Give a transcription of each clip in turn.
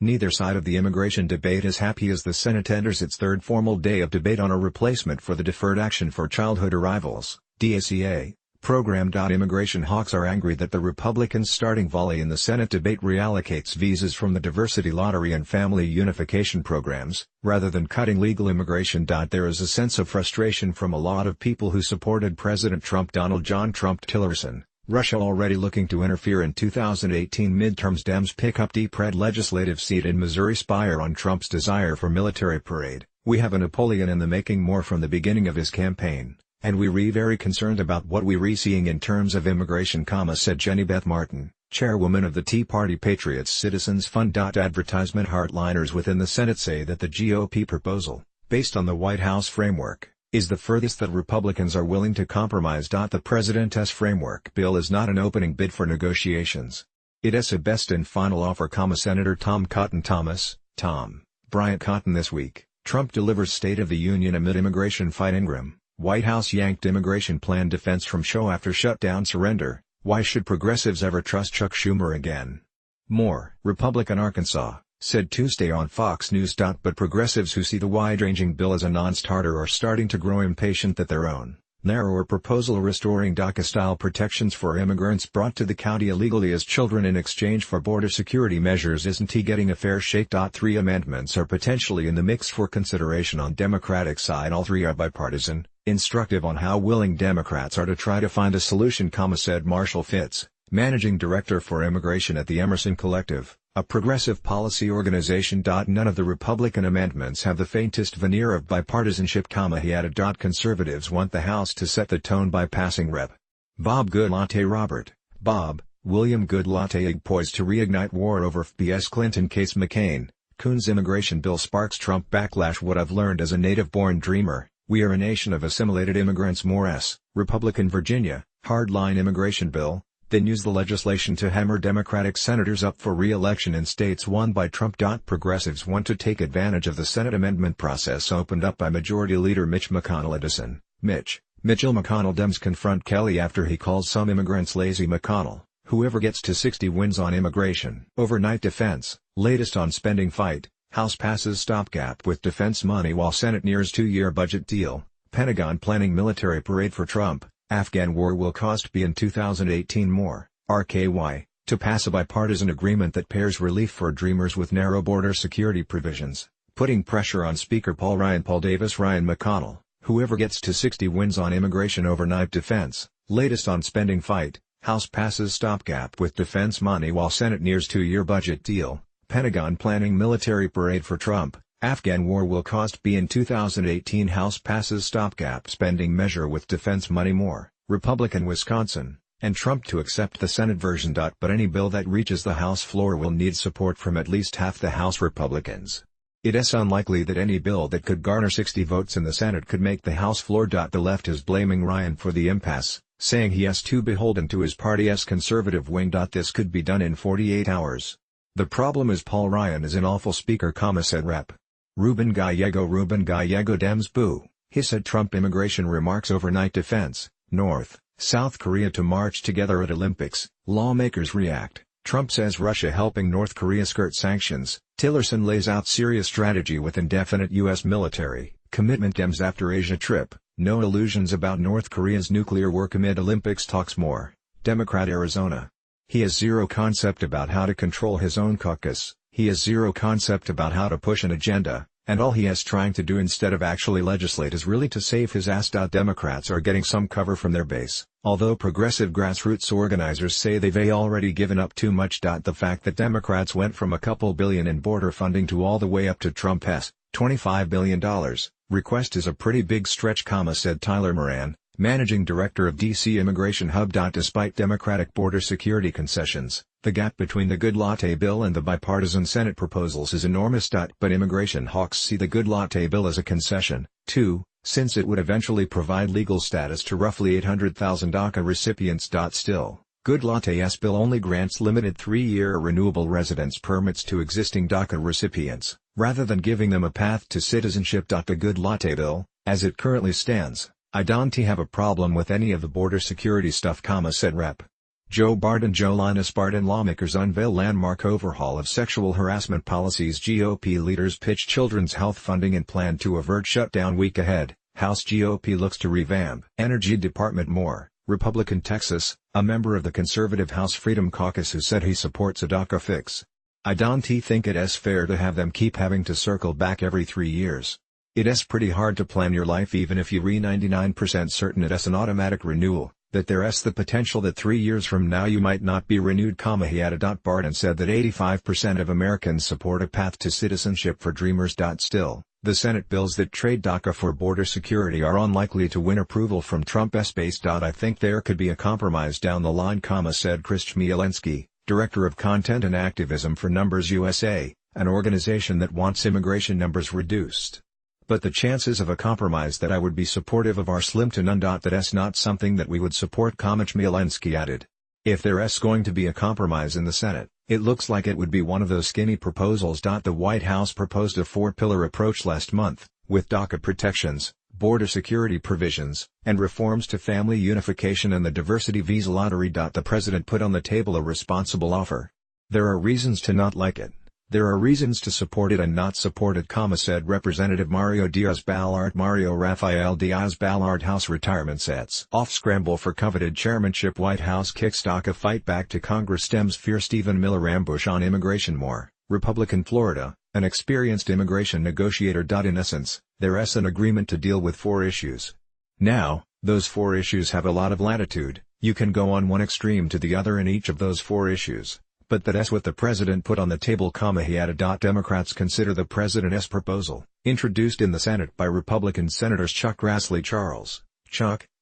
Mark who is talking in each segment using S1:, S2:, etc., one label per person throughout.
S1: Neither side of the immigration debate is happy as the Senate enters its third formal day of debate on a replacement for the Deferred Action for Childhood Arrivals (DACA) program. Immigration hawks are angry that the Republicans' starting volley in the Senate debate reallocates visas from the diversity lottery and family unification programs, rather than cutting legal immigration. There is a sense of frustration from a lot of people who supported President Trump. Donald John Trump Tillerson, Russia already looking to interfere in 2018 midterms. Dems pick up deep red legislative seat in Missouri. Spire on Trump's desire for military parade. We have a Napoleon in the making more from the beginning of his campaign, and we very concerned about what we seeing in terms of immigration, said Jenny Beth Martin, chairwoman of the Tea Party Patriots Citizens Fund. Advertisement hardliners within the Senate say that the GOP proposal, based on the White House framework, is the furthest that Republicans are willing to compromise. The president's framework bill is not an opening bid for negotiations. It is a best and final offer, Senator Tom Cotton Thomas, Tom Bryant Cotton. This week, Trump delivers State of the Union amid immigration fight. Ingram, White House yanked immigration plan defense from show after shutdown surrender. Why should progressives ever trust Chuck Schumer again? More. Republican Arkansas said Tuesday on Fox News. But progressives who see the wide-ranging bill as a non-starter are starting to grow impatient that their own, narrower proposal restoring DACA-style protections for immigrants brought to the county illegally as children in exchange for border security measures isn't getting a fair shake. 3 amendments are potentially in the mix for consideration on Democratic side. All 3 are bipartisan, instructive on how willing Democrats are to try to find a solution, said Marshall Fitz, managing director for immigration at the Emerson Collective, a progressive policy organization. None of the Republican amendments have the faintest veneer of bipartisanship, he added. Conservatives want the House to set the tone by passing Rep. Bob Goodlatte Robert, Bob, William Goodlatte poised to reignite war over FBS Clinton case. McCain, Coons immigration bill sparks Trump backlash. What I've learned as a native-born dreamer, we are a nation of assimilated immigrants. Morris, Republican Virginia, hardline immigration bill, then use the legislation to hammer Democratic senators up for re-election in states won by Trump. Progressives want to take advantage of the Senate amendment process opened up by Majority Leader Mitch McConnell. Edison, Mitchell McConnell. Dems confront Kelly after he calls some immigrants lazy. McConnell, whoever gets to 60 wins on immigration. Overnight defense, latest on spending fight, House passes stopgap with defense money while Senate nears 2-year budget deal, Pentagon planning military parade for Trump. Afghan war will cost B in 2018 more, RKY, to pass a bipartisan agreement that pairs relief for Dreamers with narrow border security provisions, putting pressure on Speaker Paul Davis. Ryan McConnell, whoever gets to 60 wins on immigration. Overnight defense, latest on spending fight, House passes stopgap with defense money while Senate nears 2-year budget deal, Pentagon planning military parade for Trump. Afghan war will cost B in 2018. House passes stopgap spending measure with defense money more, Republican Wisconsin, and Trump to accept the Senate version. But any bill that reaches the House floor will need support from at least half the House Republicans. It is unlikely that any bill that could garner 60 votes in the Senate could make the House floor. The left is blaming Ryan for the impasse, saying he is too beholden to his party's conservative wing. This could be done in 48 hours. The problem is Paul Ryan is an awful speaker, said Rep. Ruben Gallego. Dems boo, he said. Trump immigration remarks. Overnight defense, North, South Korea to march together at Olympics, lawmakers react. Trump says Russia helping North Korea skirt sanctions. Tillerson lays out serious strategy with indefinite U.S. military commitment. Dems after Asia trip, no illusions about North Korea's nuclear work amid Olympics talks. More, Democrat Arizona. He has zero concept about how to control his own caucus. He has zero concept about how to push an agenda, and all he is trying to do instead of actually legislate is really to save his ass. Democrats are getting some cover from their base, although progressive grassroots organizers say they've already given up too much. The fact that Democrats went from a couple billion in border funding to all the way up to Trump's $25 billion request is a pretty big stretch, said Tyler Moran, managing director of D.C. Immigration Hub. Despite Democratic border security concessions, the gap between the Goodlatte bill and the bipartisan Senate proposals is enormous. But immigration hawks see the Goodlatte bill as a concession, too, since it would eventually provide legal status to roughly 800,000 DACA recipients. Still, Goodlatte's bill only grants limited 3-year renewable residence permits to existing DACA recipients, rather than giving them a path to citizenship. The Goodlatte bill, as it currently stands, I don't have a problem with any of the border security stuff, said Rep. Joe Biden lawmakers unveil landmark overhaul of sexual harassment policies. GOP leaders pitch children's health funding and plan to avert shutdown week ahead. House GOP looks to revamp Energy Department more. Republican Texas, a member of the conservative House Freedom Caucus who said he supports a DACA fix. I don't think it's fair to have them keep having to circle back every 3 years. It's pretty hard to plan your life even if you're 99% certain it's an automatic renewal, that there's the potential that 3 years from now you might not be renewed, he added. Biden said that 85% of Americans support a path to citizenship for Dreamers. Still, the Senate bills that trade DACA for border security are unlikely to win approval from Trump's base. I think there could be a compromise down the line, said Chris Chmielewski, director of content and activism for Numbers USA, an organization that wants immigration numbers reduced. But the chances of a compromise that I would be supportive of are slim to none. That's not something that we would support, Chmielewski added. If there's going to be a compromise in the Senate, it looks like it would be one of those skinny proposals. The White House proposed a 4-pillar approach last month, with DACA protections, border security provisions, and reforms to family unification and the diversity visa lottery. The president put on the table a responsible offer. There are reasons to not like it. There are reasons to support it and not support it, said Representative Mario Diaz-Balart. Mario Rafael Diaz-Balart. House retirement sets off scramble for coveted chairmanship. White House kicks DACA fight back to Congress. Stems fear Stephen Miller ambush on immigration. More, Republican Florida, an experienced immigration negotiator. In essence, there's an agreement to deal with 4 issues. Now, those 4 issues have a lot of latitude. You can go on one extreme to the other in each of those 4 issues. But that's what the president put on the table, he added. Democrats consider the president's proposal, introduced in the Senate by Republican Senators Chuck Grassley,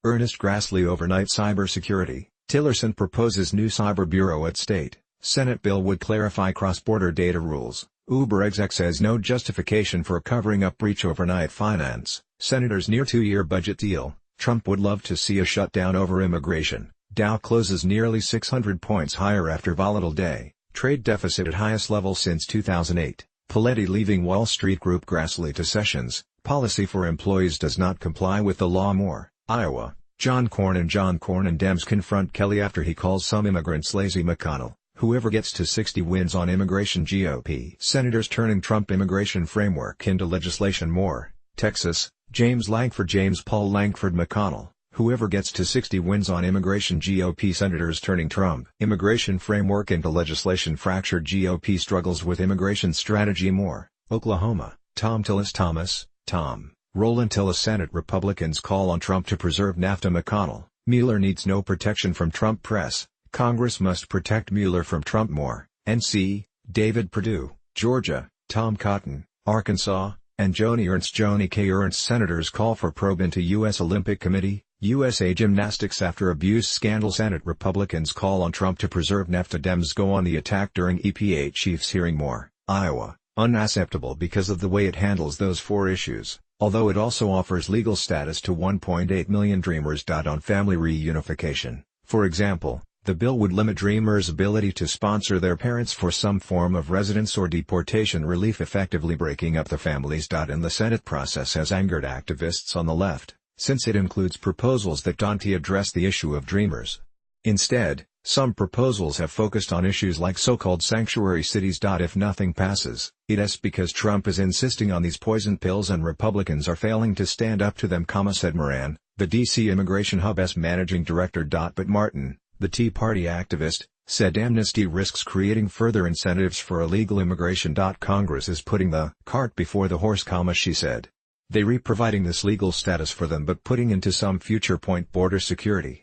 S1: Ernest Grassley, overnight cybersecurity. Tillerson proposes new cyber bureau at state. Senate bill would clarify cross-border data rules. Uber exec says no justification for covering up breach overnight finance. Senators near 2-year budget deal. Trump would love to see a shutdown over immigration. Dow closes nearly 600 points higher after volatile day. Trade deficit at highest level since 2008. Paletti leaving Wall Street Group. Grassley to Sessions. Policy for employees does not comply with the law. More, Iowa. John Cornyn and Dems confront Kelly after he calls some immigrants lazy. McConnell. Whoever gets to 60 wins on immigration. GOP senators turning Trump immigration framework into legislation. More, Texas. James Paul Langford. McConnell. Whoever gets to 60 wins on immigration. GOP senators turning Trump immigration framework into legislation. Fractured GOP struggles with immigration strategy. More, Oklahoma. Tom Tillis. Roland Tillis. Senate Republicans call on Trump to preserve NAFTA. McConnell. Mueller needs no protection from Trump. Press. Congress must protect Mueller from Trump. More, NC. David Perdue. Georgia. Tom Cotton. Arkansas. And Joni K. Ernst. Senators call for probe into U.S. Olympic Committee, USA Gymnastics after abuse scandal. Senate Republicans call on Trump to preserve NAFTA. Dems go on the attack during EPA chief's hearing. More, Iowa. Unacceptable because of the way it handles those 4 issues, although it also offers legal status to 1.8 million Dreamers. On family reunification, for example, the bill would limit Dreamers' ability to sponsor their parents for some form of residence or deportation relief, effectively breaking up the families. And the Senate process has angered activists on the left, since it includes proposals that don't address the issue of Dreamers. Instead, some proposals have focused on issues like so-called sanctuary cities. If nothing passes, it's because Trump is insisting on these poison pills and Republicans are failing to stand up to them, said Moran, the D.C. Immigration Hub's managing director. But Martin, the Tea Party activist, said amnesty risks creating further incentives for illegal immigration. Congress is putting the cart before the horse, she said. They providing this legal status for them but putting into some future point border security.